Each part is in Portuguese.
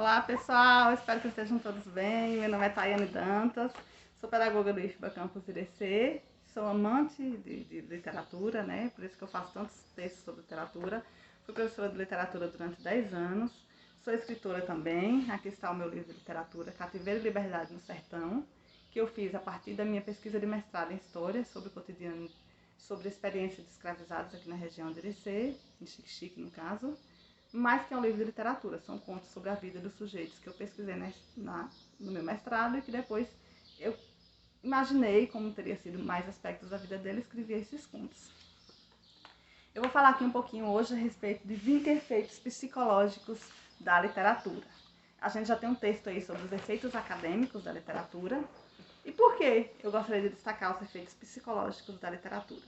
Olá pessoal, espero que estejam todos bem. Meu nome é Tayane Dantas, sou pedagoga do IFBA Campus Irecê, sou amante de literatura, né? Por isso que eu faço tantos textos sobre literatura. Fui professora de literatura durante 10 anos, sou escritora também. Aqui está o meu livro de literatura, Cativeiro e Liberdade no Sertão, que eu fiz a partir da minha pesquisa de mestrado em História sobre o cotidiano, sobre a experiência de escravizados aqui na região de Irecê, em Xique-Xique no caso. Mas que é um livro de literatura, são contos sobre a vida dos sujeitos que eu pesquisei no meu mestrado e que depois eu imaginei como teria sido mais aspectos da vida dele e escrevi esses contos. Eu vou falar aqui um pouquinho hoje a respeito de 20 efeitos psicológicos da literatura. A gente já tem um texto aí sobre os efeitos acadêmicos da literatura. E por que eu gostaria de destacar os efeitos psicológicos da literatura?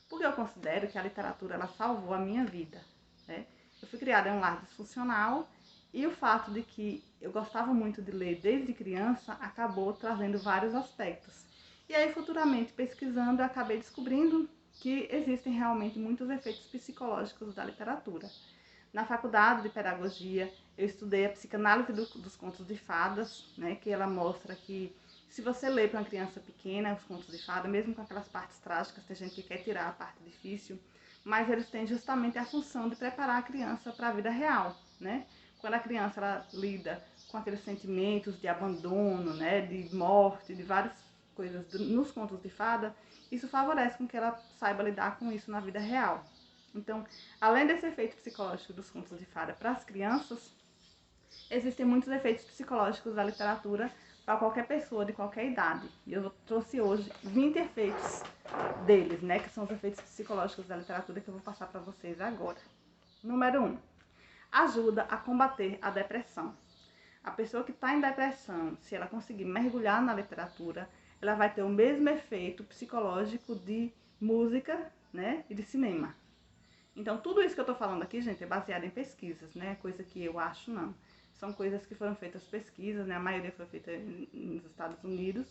Porque eu considero que a literatura ela salvou a minha vida, né? Eu fui criada em um lar disfuncional e o fato de que eu gostava muito de ler desde criança acabou trazendo vários aspectos. E aí, futuramente, pesquisando, eu acabei descobrindo que existem realmente muitos efeitos psicológicos da literatura. Na faculdade de pedagogia, eu estudei a psicanálise dos contos de fadas, né, que ela mostra que se você lê para uma criança pequena os contos de fada, mesmo com aquelas partes trágicas, tem gente que quer tirar a parte difícil, mas eles têm justamente a função de preparar a criança para a vida real, né? Quando a criança ela lida com aqueles sentimentos de abandono, né, de morte, de várias coisas nos contos de fada, isso favorece com que ela saiba lidar com isso na vida real. Então, além desse efeito psicológico dos contos de fada para as crianças, existem muitos efeitos psicológicos da literatura para qualquer pessoa de qualquer idade. E eu trouxe hoje 20 efeitos deles, né, que são os efeitos psicológicos da literatura que eu vou passar para vocês agora. Número 1. Ajuda a combater a depressão. A pessoa que está em depressão, se ela conseguir mergulhar na literatura, ela vai ter o mesmo efeito psicológico de música, né, e de cinema. Então, tudo isso que eu estou falando aqui, gente, é baseado em pesquisas, né? Coisa que eu acho não. São coisas que foram feitas pesquisas, né? A maioria foi feita nos Estados Unidos,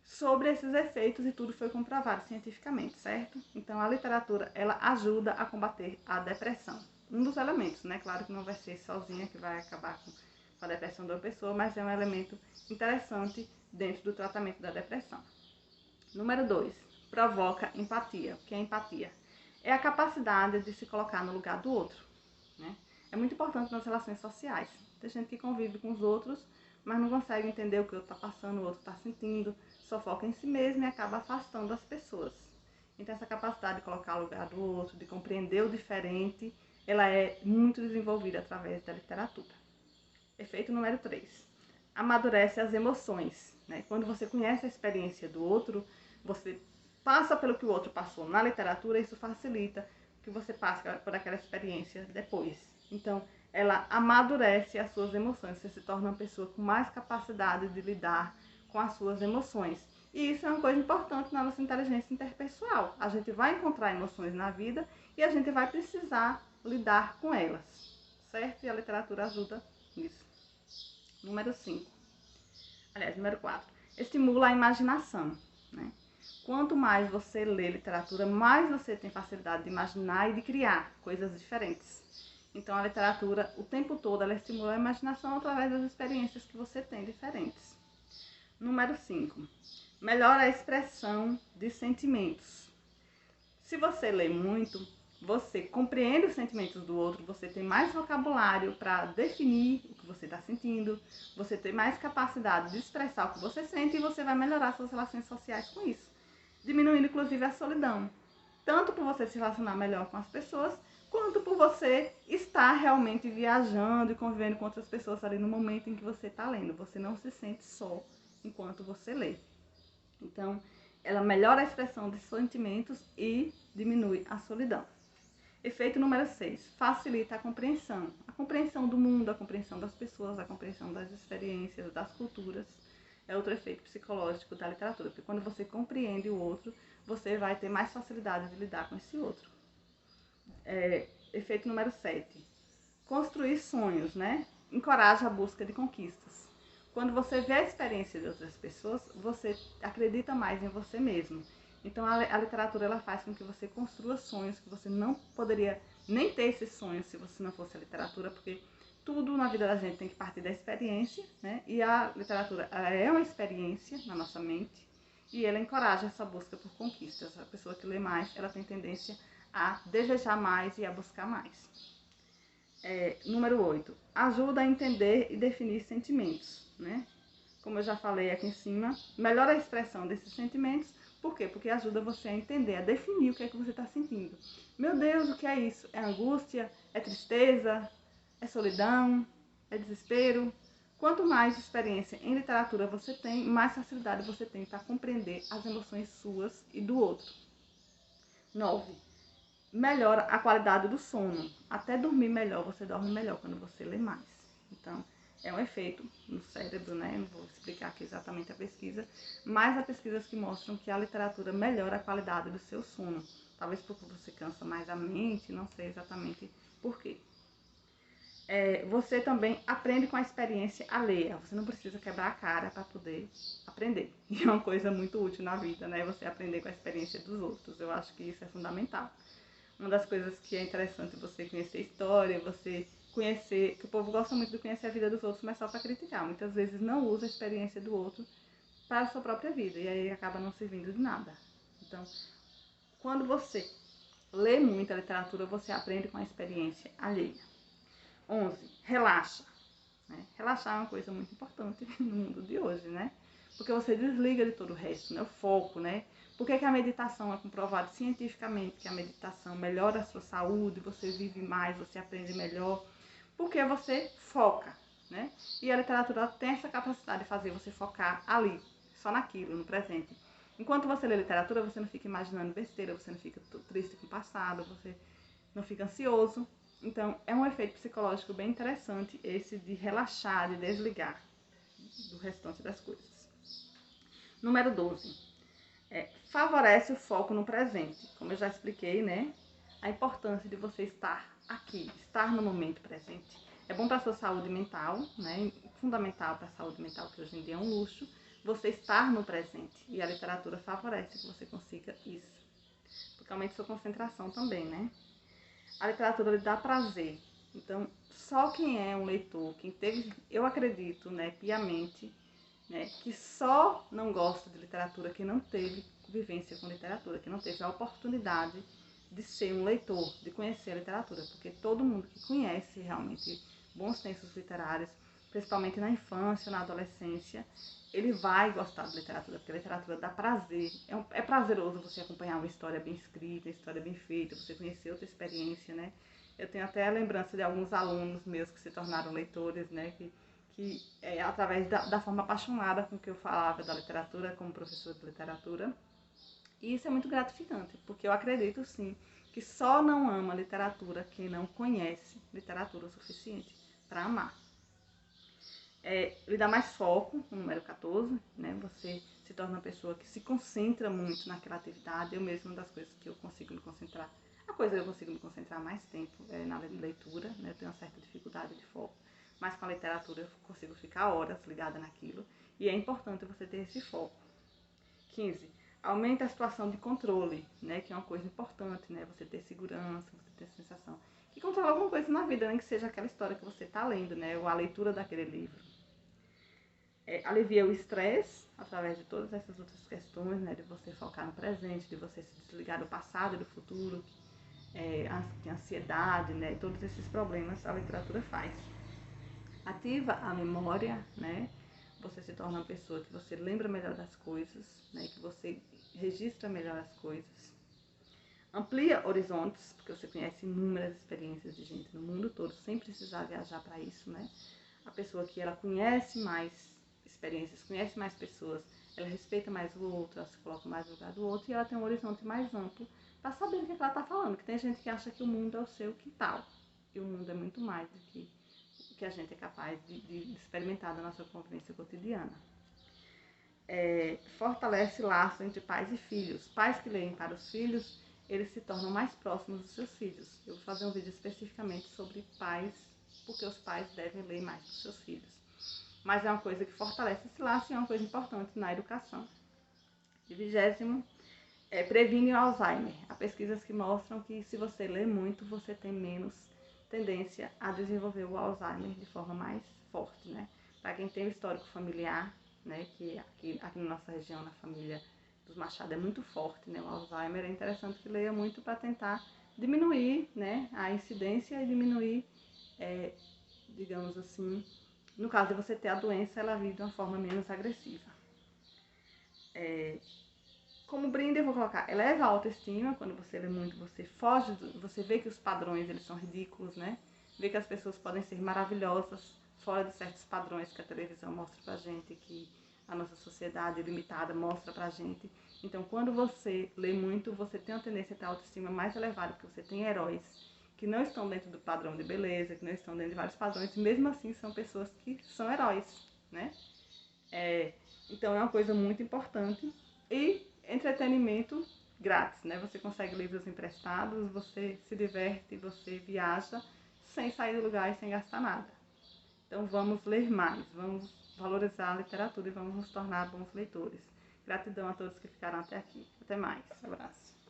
sobre esses efeitos e tudo foi comprovado cientificamente, certo? Então, a literatura, ela ajuda a combater a depressão. Um dos elementos, né? Claro que não vai ser sozinha que vai acabar com a depressão da pessoa, mas é um elemento interessante dentro do tratamento da depressão. Número 2. Provoca empatia. O que é empatia? É a capacidade de se colocar no lugar do outro, né? É muito importante nas relações sociais. Tem gente que convive com os outros, mas não consegue entender o que o outro está passando, o outro está sentindo, só foca em si mesmo e acaba afastando as pessoas. Então, essa capacidade de colocar no lugar do outro, de compreender o diferente, ela é muito desenvolvida através da literatura. Efeito número 3. Amadurece as emoções, né? Quando você conhece a experiência do outro, você passa pelo que o outro passou na literatura, isso facilita que você passe por aquela experiência depois. Então, ela amadurece as suas emoções, você se torna uma pessoa com mais capacidade de lidar com as suas emoções. E isso é uma coisa importante na nossa inteligência interpessoal. A gente vai encontrar emoções na vida e a gente vai precisar lidar com elas, certo? E a literatura ajuda nisso. Número 4. Estimula a imaginação, né? Quanto mais você lê literatura, mais você tem facilidade de imaginar e de criar coisas diferentes. Então, a literatura, o tempo todo, ela estimula a imaginação através das experiências que você tem diferentes. Número 5. Melhora a expressão de sentimentos. Se você lê muito, você compreende os sentimentos do outro, você tem mais vocabulário para definir o que você está sentindo, você tem mais capacidade de expressar o que você sente e você vai melhorar suas relações sociais com isso, diminuindo inclusive a solidão, tanto por você se relacionar melhor com as pessoas, quanto por você estar realmente viajando e convivendo com outras pessoas ali no momento em que você está lendo. Você não se sente só enquanto você lê. Então, ela melhora a expressão de sentimentos e diminui a solidão. Efeito número 6. Facilita a compreensão do mundo, a compreensão das pessoas, a compreensão das experiências, das culturas. É outro efeito psicológico da literatura, porque quando você compreende o outro, você vai ter mais facilidade de lidar com esse outro. Efeito número 7. Construir sonhos, né? Encoraja a busca de conquistas. Quando você vê a experiência de outras pessoas, você acredita mais em você mesmo. Então, a literatura ela faz com que você construa sonhos que você não poderia nem ter esses sonhos se você não fosse a literatura, porque tudo na vida da gente tem que partir da experiência, né? E a literatura, ela é uma experiência na nossa mente e ela encoraja essa busca por conquistas. A pessoa que lê mais, ela tem tendência a desejar mais e a buscar mais. Número 8. Ajuda a entender e definir sentimentos, né? Como eu já falei aqui em cima, melhora a expressão desses sentimentos. Por quê? Porque ajuda você a entender, a definir o que é que você está sentindo. Meu Deus, o que é isso? É angústia? É tristeza? É solidão? É desespero? Quanto mais experiência em literatura você tem, mais facilidade você tem para compreender as emoções suas e do outro. 9. Melhora a qualidade do sono. Até dormir melhor, você dorme melhor quando você lê mais. Então, é um efeito no cérebro, né? Não vou explicar aqui exatamente a pesquisa, mas há pesquisas que mostram que a literatura melhora a qualidade do seu sono. Talvez porque você cansa mais a mente, não sei exatamente por quê. Você também aprende com a experiência alheia. Você não precisa quebrar a cara para poder aprender. E é uma coisa muito útil na vida, né? Você aprender com a experiência dos outros. Eu acho que isso é fundamental. Uma das coisas que é interessante você conhecer história, você conhecer, que o povo gosta muito de conhecer a vida dos outros, mas só para criticar. Muitas vezes não usa a experiência do outro para a sua própria vida e aí acaba não servindo de nada. Então, quando você lê muita literatura, você aprende com a experiência alheia. 11. Relaxa. Né? Relaxar é uma coisa muito importante no mundo de hoje, né? Porque você desliga de todo o resto, né? O foco, né? Por que a meditação é comprovado cientificamente que a meditação melhora a sua saúde, você vive mais, você aprende melhor? Porque você foca, né? E a literatura tem essa capacidade de fazer você focar ali, só naquilo, no presente. Enquanto você lê literatura, você não fica imaginando besteira, você não fica triste com o passado, você não fica ansioso. Então, é um efeito psicológico bem interessante esse de relaxar, de desligar do restante das coisas. Número 12. Favorece o foco no presente. Como eu já expliquei, né? A importância de você estar aqui, estar no momento presente. É bom para a sua saúde mental, né? Fundamental para a saúde mental, que hoje em dia é um luxo, você estar no presente. E a literatura favorece que você consiga isso. Porque aumenta sua concentração também, né? A literatura lhe dá prazer. Então, só quem é um leitor, quem teve, eu acredito, né, piamente, né, que só não gosta de literatura quem não teve vivência com literatura, que não teve a oportunidade de ser um leitor, de conhecer a literatura, porque todo mundo que conhece realmente bons textos literários, principalmente na infância, na adolescência, ele vai gostar de literatura, porque a literatura dá prazer. É prazeroso você acompanhar uma história bem escrita, uma história bem feita, você conhecer outra experiência, né? Eu tenho até a lembrança de alguns alunos meus que se tornaram leitores, né? Que através da forma apaixonada com que eu falava da literatura, como professora de literatura. E isso é muito gratificante, porque eu acredito, sim, que só não ama literatura quem não conhece literatura o suficiente para amar. Lhe dá mais foco, o número 14, né? Você se torna uma pessoa que se concentra muito naquela atividade. Eu mesma, uma das coisas que eu consigo me concentrar, a coisa que eu consigo me concentrar mais tempo é na leitura, né? Eu tenho uma certa dificuldade de foco, mas com a literatura eu consigo ficar horas ligada naquilo e é importante você ter esse foco. 15. Aumenta a situação de controle, né? Que é uma coisa importante, né? Você ter segurança, você ter sensação que controla alguma coisa na vida, nem que seja aquela história que você está lendo, né? Ou a leitura daquele livro. Alivia o estresse através de todas essas outras questões, né? De você focar no presente, de você se desligar do passado e do futuro, a ansiedade, né? Todos esses problemas a literatura faz. Ativa a memória, né? Você se torna uma pessoa que você lembra melhor das coisas, né? Que você registra melhor as coisas. Amplia horizontes, porque você conhece inúmeras experiências de gente no mundo todo, sem precisar viajar para isso, né? A pessoa que ela conhece mais experiências, conhece mais pessoas, ela respeita mais o outro, ela se coloca mais no lugar do outro e ela tem um horizonte mais amplo para saber do que ela está falando. Que tem gente que acha que o mundo é o seu quintal e o mundo é muito mais do que o que a gente é capaz de experimentar da nossa convivência cotidiana. Fortalece laço entre pais e filhos. Pais que leem para os filhos, eles se tornam mais próximos dos seus filhos. Eu vou fazer um vídeo especificamente sobre pais, porque os pais devem ler mais para os seus filhos. Mas é uma coisa que fortalece esse laço e é uma coisa importante na educação. E 20º, previne o Alzheimer. Há pesquisas que mostram que se você lê muito, você tem menos tendência a desenvolver o Alzheimer de forma mais forte, né? Para quem tem o histórico familiar, né, que aqui na nossa região, na família dos Machado, é muito forte, né? O Alzheimer, é interessante que leia muito para tentar diminuir, né, a incidência e diminuir, digamos assim, no caso de você ter a doença, ela vir de uma forma menos agressiva. Como brinde eu vou colocar, eleva a autoestima. Quando você lê muito, você foge, você vê que os padrões eles são ridículos, né? Vê que as pessoas podem ser maravilhosas fora de certos padrões que a televisão mostra pra gente, que a nossa sociedade limitada mostra pra gente. Então, quando você lê muito, você tem uma tendência a ter a autoestima mais elevada, porque você tem heróis que não estão dentro do padrão de beleza, que não estão dentro de vários padrões, e mesmo assim são pessoas que são heróis, né? Então é uma coisa muito importante. E entretenimento grátis, né? Você consegue livros emprestados, você se diverte, você viaja sem sair do lugar e sem gastar nada. Então vamos ler mais, vamos valorizar a literatura e vamos nos tornar bons leitores. Gratidão a todos que ficaram até aqui. Até mais. Abraço.